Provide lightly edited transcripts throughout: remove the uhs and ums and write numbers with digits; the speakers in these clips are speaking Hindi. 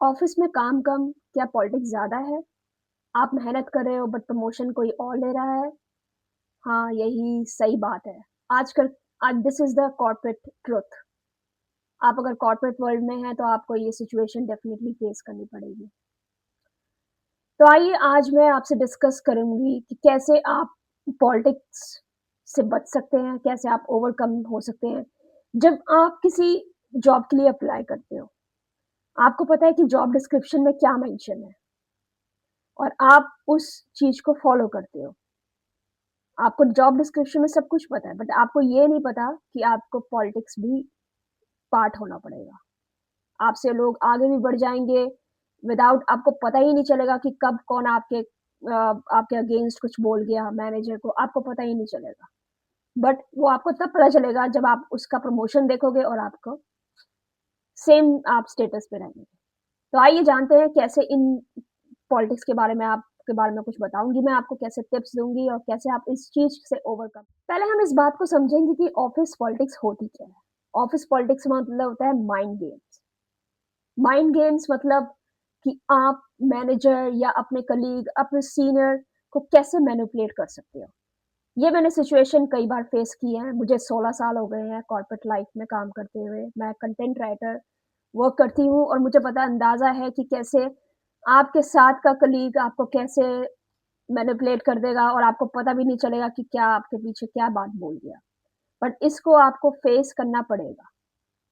ऑफिस में काम कम, क्या पॉलिटिक्स ज़्यादा है? आप मेहनत कर रहे हो बट प्रमोशन कोई और ले रहा है। हाँ, यही सही बात है। आजकल आज this is the corporate truth. आप अगर कॉर्पोरेट वर्ल्ड में हैं तो आपको ये सिचुएशन डेफिनिटली फेस करनी पड़ेगी। तो आइए आज मैं आपसे डिस्कस करूँगी कि कैसे आप पॉलिटिक्स से बच सकते हैं, कैसे आप ओवरकम हो सकते हैं। जब आप किसी जॉब के लिए अप्लाई करते हो, आपको पता है कि जॉब डिस्क्रिप्शन में क्या मेंशन है और आप उस चीज़ को फॉलो करते हो। आपको जॉब डिस्क्रिप्शन में सब कुछ पता है, बट आपको ये नहीं पता कि आपको पॉलिटिक्स भी पार्ट होना पड़ेगा। आपसे लोग आगे भी बढ़ जाएँगे विदाउट आपको पता ही नहीं चलेगा कि कब कौन आपके अगेंस्ट कुछ बोल गया मैनेजर को, आपको पता ही नहीं चलेगा। बट वो आपको तब पता चलेगा जब आप उसका प्रमोशन देखोगे और आपको सेम आप स्टेटस पे रहेंगे। तो आइए जानते हैं कैसे इन पॉलिटिक्स के बारे में आपके बारे में कुछ बताऊँगी मैं आपको, कैसे टिप्स दूँगी और कैसे आप इस चीज़ से ओवरकम पहले हम इस बात को समझेंगे कि ऑफ़िस पॉलिटिक्स होती क्या है? ऑफ़िस पॉलिटिक्स का मतलब होता है माइंड गेम्स। माइंड गेम्स मतलब कि आप मैनेजर या अपने कलीग, अपने सीनियर को कैसे मैनिपुलेट कर सकते हो। ये मैंने सिचुएशन कई बार फेस की है। मुझे 16 साल हो गए हैं कॉर्पोरेट लाइफ़ में काम करते हुए। मैं कंटेंट राइटर वर्क करती हूँ और मुझे पता अंदाज़ा है कि कैसे आपके साथ का कलीग आपको कैसे मैनिपुलेट कर देगा और आपको पता भी नहीं चलेगा कि क्या आपके पीछे क्या बात बोल दिया। बट इसको आपको फेस करना पड़ेगा।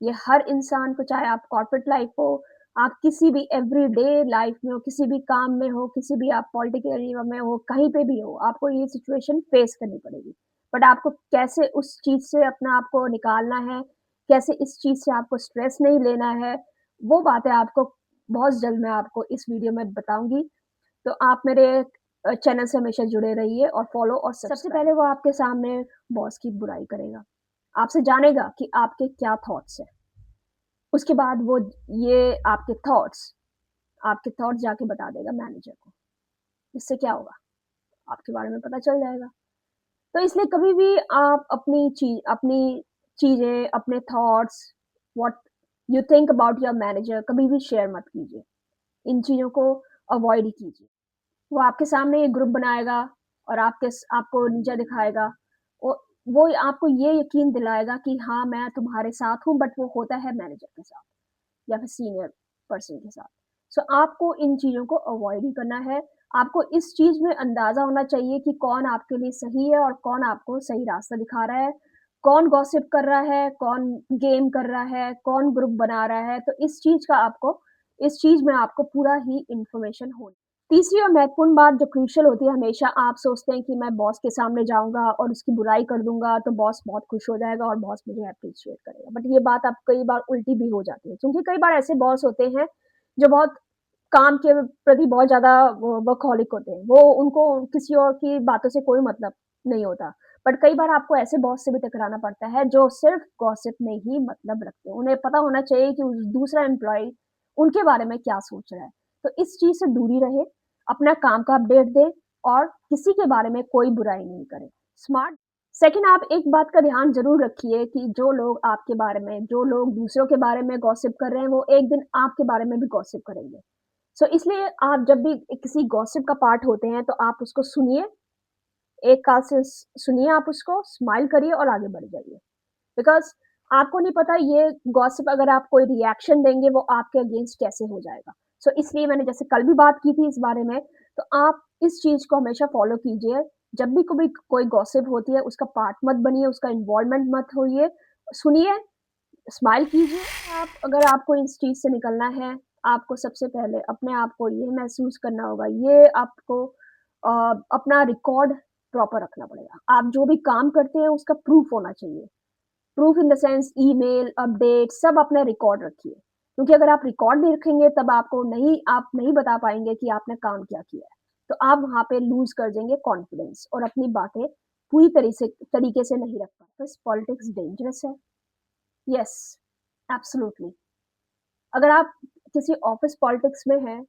ये हर इंसान को चाहे आप कॉर्पोरेट लाइफ हो, आप किसी भी एवरीडे लाइफ में हो, किसी भी काम में हो, किसी भी आप पॉलिटिकल एरिया में हो, कहीं पे भी हो, आपको ये सिचुएशन फेस करनी पड़ेगी। बट आपको कैसे उस चीज़ से अपने आप को निकालना है, कैसे इस चीज़ से आपको स्ट्रेस नहीं लेना है, वो बातें आपको बहुत जल्द मैं आपको इस वीडियो में बताऊँगी। तो आप मेरे चैनल से हमेशा जुड़े रहिए और फॉलो और सबसे पहले वो आपके सामने बॉस की बुराई करेगा। आपसे जानेगा कि आपके क्या थॉट्स हैं। उसके बाद वो ये आपके थॉट्स जाके बता देगा मैनेजर को। इससे क्या होगा? आपके बारे में पता चल जाएगा। तो इसलिए कभी भी आप अपनी चीज़ें, अपने thoughts, what you think about your manager कभी भी शेयर मत कीजिए। इन चीज़ों को अवॉइड ही कीजिए। वो आपके सामने एक ग्रुप बनाएगा और आपको नीचा दिखाएगा। वो वो आपको ये यकीन दिलाएगा कि हाँ, मैं तुम्हारे साथ हूँ, बट वो होता है मैनेजर के साथ या फिर सीनियर पर्सन के साथ। सो आपको इन चीज़ों को अवॉइड ही करना है। आपको इस चीज़ में अंदाज़ा होना चाहिए कि कौन आपके लिए सही है और कौन आपको सही रास्ता दिखा रहा है, कौन गॉसिप कर रहा है, कौन गेम कर रहा है, कौन ग्रुप बना रहा है। तो इस चीज़ में आपको पूरा ही इन्फॉर्मेशन हो। तीसरी और महत्वपूर्ण बात जो क्रूशियल होती है, हमेशा आप सोचते हैं कि मैं बॉस के सामने जाऊँगा और उसकी बुराई कर दूँगा, तो बॉस बहुत खुश हो जाएगा और बॉस मुझे एप्रिशिएट करेगा। बट ये बात अब कई बार उल्टी भी हो जाती है, क्योंकि कई बार ऐसे बॉस होते हैं, जो बहुत काम के प्रति बहुत ज़्यादा वो वर्कहॉलिक होते हैं। वो उनको किसी और की बातों से कोई मतलब नहीं होता। बट कई बार आपको ऐसे बॉस से भी टकराना पड़ता है, जो सिर्फ़ गॉसिप में ही मतलब रखते हैं। उन्हें पता होना चाहिए कि उस दूसरा एम्प्लॉयी उनके बारे में क्या सोच रहा है। तो इस चीज़ से दूरी रहे, अपना काम का अपडेट दें और किसी के बारे में कोई बुराई नहीं करें। स्मार्ट सेकंड, आप एक बात का ध्यान ज़रूर रखिए कि जो लोग दूसरों के बारे में गॉसिप कर रहे हैं, वो एक दिन आपके बारे में भी गॉसिप करेंगे। इसलिए आप जब भी किसी गॉसिप का पार्ट होते हैं, तो आप उसको सुनिए, एक कान से सुनिए आप उसको, स्माइल करिए और आगे बढ़ जाइए। बिकॉज़ आपको नहीं पता ये गॉसिप अगर आप कोई रिएक्शन देंगे, वो आपके अगेंस्ट कैसे हो जाएगा। इसलिए मैंने जैसे कल भी बात की थी इस बारे में, तो आप इस चीज़ को हमेशा फ़ॉलो कीजिए। जब भी कभी कोई गॉसिप होती है, उसका पार्ट मत बनिए, उसका इन्वॉल्वमेंट मत होइए। सुनिए, स्माइल कीजिए। आप अगर आपको इस चीज़ से निकलना है, आपको सबसे पहले अपने आप को ये महसूस करना होगा, ये आपको अ, अपना रिकॉर्ड प्रॉपर रखना पड़ेगा। आप जो भी काम करते हैं, उसका प्रूफ होना चाहिए। Proof in the sense email, update सब अपने रिकॉर्ड रखिए। क्योंकि अगर आप रिकॉर्ड नहीं रखेंगे तब आप नहीं बता पाएँगे कि आपने काम क्या किया है। तो आप वहाँ पे लूज़ कर देंगे कॉन्फिडेंस और अपनी बातें पूरी तरीके से नहीं रख पाए। बस पॉलिटिक्स डेंजरस है। Yes, absolutely. अगर आप किसी ऑफ़िस पॉलिटिक्स में हैं,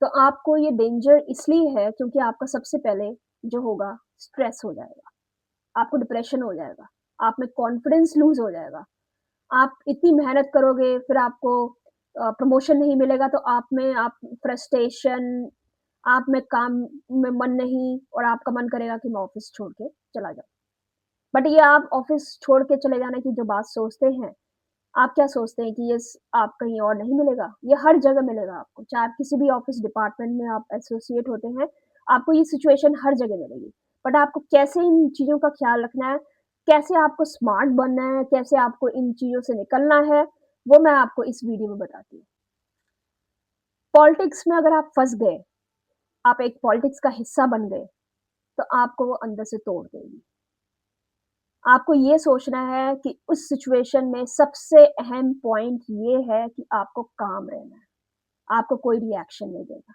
तो आपको ये डेंजर इसलिए है क्योंकि आपका सबसे पहले जो होगा स्ट्रेस हो जाएगा, आपको डिप्रेशन हो जाएगा, आप में कॉन्फिडेंस लूज़ हो जाएगा। आप इतनी मेहनत करोगे, फिर आपको प्रमोशन नहीं मिलेगा तो आप फ्रस्ट्रेशन, आप में काम में मन नहीं और आपका मन करेगा कि मैं ऑफ़िस छोड़ के चला जाऊँ। बट ये आप ऑफ़िस छोड़ के चले जाने की जो बात सोचते हैं, आप क्या सोचते हैं कि ये स आप कहीं और नहीं मिलेगा? ये हर जगह मिलेगा आपको, चाहे आप किसी भी ऑफ़िस डिपार्टमेंट में आप एसोसिएट होते हैं, आपको ये सिचुएशन हर जगह मिलेगी। बट आपको कैसे इन चीज़ों का ख़्याल रखना है, कैसे आपको स्मार्ट बनना है, कैसे आपको इन चीज़ों से निकलना है, वो मैं आपको इस वीडियो में बताती हूँ। पॉलिटिक्स में अगर आप फँस गए, आप एक पॉलिटिक्स का हिस्सा बन गए, तो आपको वो अंदर से तोड़ देगी। आपको ये सोचना है कि उस सिचुएशन में सबसे अहम पॉइंट ये है कि आपको काम रहना है, आपको कोई रिएक्शन नहीं देना।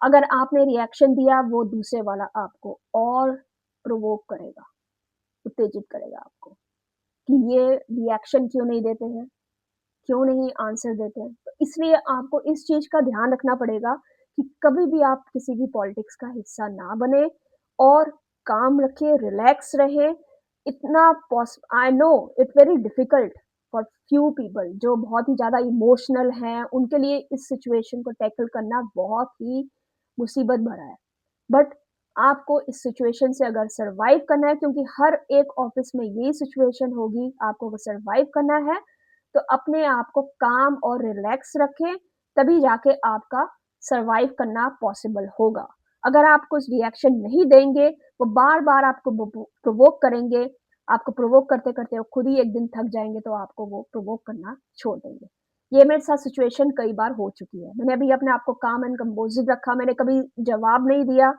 अगर आपने रिएक्शन दिया, वो दूसरे वाला आपको और प्रोवोक करेगा, उत्तेजित करेगा आपको कि ये रिएक्शन क्यों नहीं देते हैं, क्यों नहीं आंसर देते हैं। तो इसलिए आपको इस चीज़ का ध्यान रखना पड़ेगा कि कभी भी आप किसी भी पॉलिटिक्स का हिस्सा ना बने और काम रखें, रिलैक्स रहें। इतना pause I know it's very difficult for few people जो बहुत ही ज़्यादा इमोशनल हैं, उनके लिए इस सिचुएशन को टैकल करना बहुत ही मुसीबत भरा है। बट आपको इस सिचुएशन से अगर सर्वाइव करना है क्योंकि हर एक ऑफ़िस में यही सिचुएशन होगी, आपको अगर सर्वाइव करना है, तो अपने आप को काम और रिलैक्स रखें, तभी जाके आपका सर्वाइव करना पॉसिबल होगा। अगर आप कुछ रिएक्शन नहीं देंगे, वो बार-बार आपको प्रोवोक करेंगे, आपको प्रोवोक करते-करते वो खुद ही एक दिन थक जाएँगे, तो आपको वो प्रोवोक करना छोड़ देंगे। ये मेरे साथ सिचुएशन कई बार हो चुकी है। मैंने अभी अपने आप को काम एंड कंपोज़्ड रखा, मैंने कभी जवाब नहीं दिया,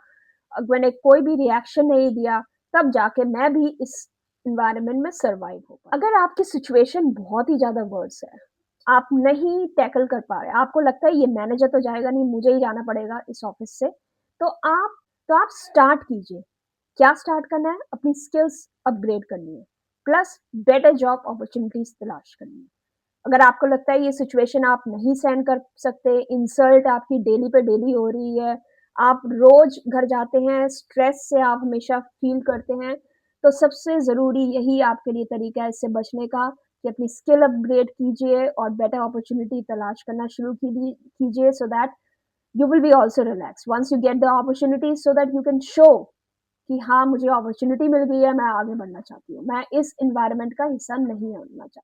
मैंने कोई भी रिएक्शन नहीं दिया, तब जाके मैं भी इस एनवायरनमेंट में सर्वाइव हो पाई। अगर आपकी सिचुएशन बहुत ही ज़्यादा वर्स है, आप नहीं टैकल कर पा रहे, आपको लगता है ये मैनेजर तो जाएगा नहीं, मुझे ही जाना पड़ेगा इस ऑफ़िस से, तो आप स्टार्ट कीजिए। क्या स्टार्ट करना है? अपनी स्किल्स अपग्रेड करनी है, प्लस बेटर जॉब अपॉर्च्युनिटीज़ तलाश करनी है। अगर आपको लगता है ये सिचुएशन आप नहीं सहन कर सकते, इंसल्ट आपकी डेली पे डेली हो रही है, आप रोज़ घर जाते हैं, स्ट्रेस से आप हमेशा फ़ील करते हैं, तो सबसे ज़रूरी यही आपके लिए तरीका है इससे बचने का कि अपनी स्किल अपग्रेड कीजिए और बेटर अपॉर्च्युनिटी तलाश करना शुरू कीजिए so that you will be also relax once you get the opportunity so that you can show कि हाँ, मुझे अपॉर्च्युनिटी मिल गई है, मैं आगे बढ़ना चाहती हूँ। मैं इस एनवायरनमेंट का हिस्सा नहीं बनना चाहती।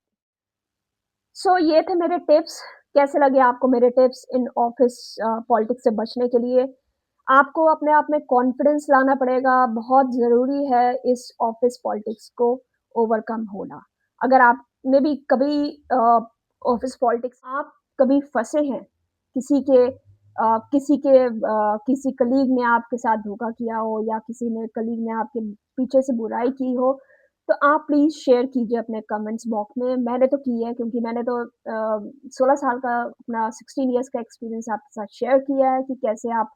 ये थे मेरे टिप्स। कैसे लगे आपको मेरे टिप्स इन ऑफ़िस पॉलिटिक्स से बचने के लिए? आपको अपने आप में कॉन्फिडेंस लाना पड़ेगा, बहुत ज़रूरी है इस ऑफ़िस पॉलिटिक्स को ओवरकम होना। अगर आपने भी कभी ऑफ़िस पॉलिटिक्स आप कभी फँसे हैं, किसी कलीग ने आपके साथ धोखा किया हो या किसी ने कलीग ने आपके पीछे से बुराई की हो, तो आप प्लीज़ शेयर कीजिए अपने कमेंट्स बॉक्स में। मैंने तो की है क्योंकि मैंने तो 16 साल का अपना 16 इयर्स का एक्सपीरियंस आपके साथ शेयर किया है कि कैसे आप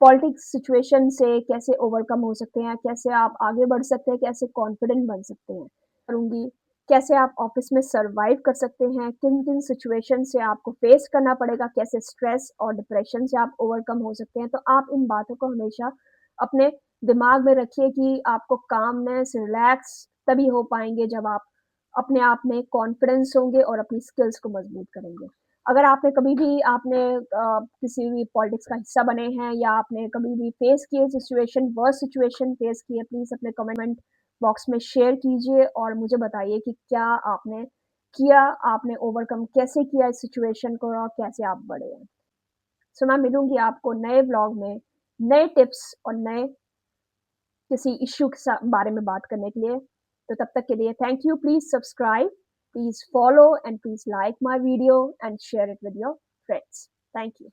पॉलिटिक्स सिचुएशन से कैसे ओवरकम हो सकते हैं, कैसे आप आगे बढ़ सकते हैं, कैसे कॉन्फिडेंट बन सकते हैं। करूँगी, कैसे आप ऑफ़िस में सर्वाइव कर सकते हैं, किन-किन सिचुएशन से आपको फेस करना पड़ेगा, कैसे स्ट्रेस और डिप्रेशन से आप ओवरकम हो सकते हैं। तो आप इन बातों को हमेशा अपने दिमाग में रखिए कि आपको कामनेस, रिलैक्स तभी हो पाएँगे जब आप अपने आप में कॉन्फिडेंस होंगे और अपनी स्किल्स को मज़बूत करेंगे। अगर आपने कभी भी किसी भी पॉलिटिक्स का हिस्सा बने हैं या आपने कभी भी फेस किए सिचुएशन वर्स्ट सिचुएशन फेस की है, प्लीज़ अपने कमेंट बॉक्स में शेयर कीजिए और मुझे बताइए कि क्या आपने किया, आपने ओवरकम कैसे किया इस सिचुएशन को और कैसे आप बढ़े हैं। मैं मिलूँगी आपको नए व्लॉग में, नए टिप्स और नए किसी इश्यू के बारे में बात करने के लिए। तो तब तक के लिए thank you, please subscribe, please follow and please like my video and share it with your friends. Thank you.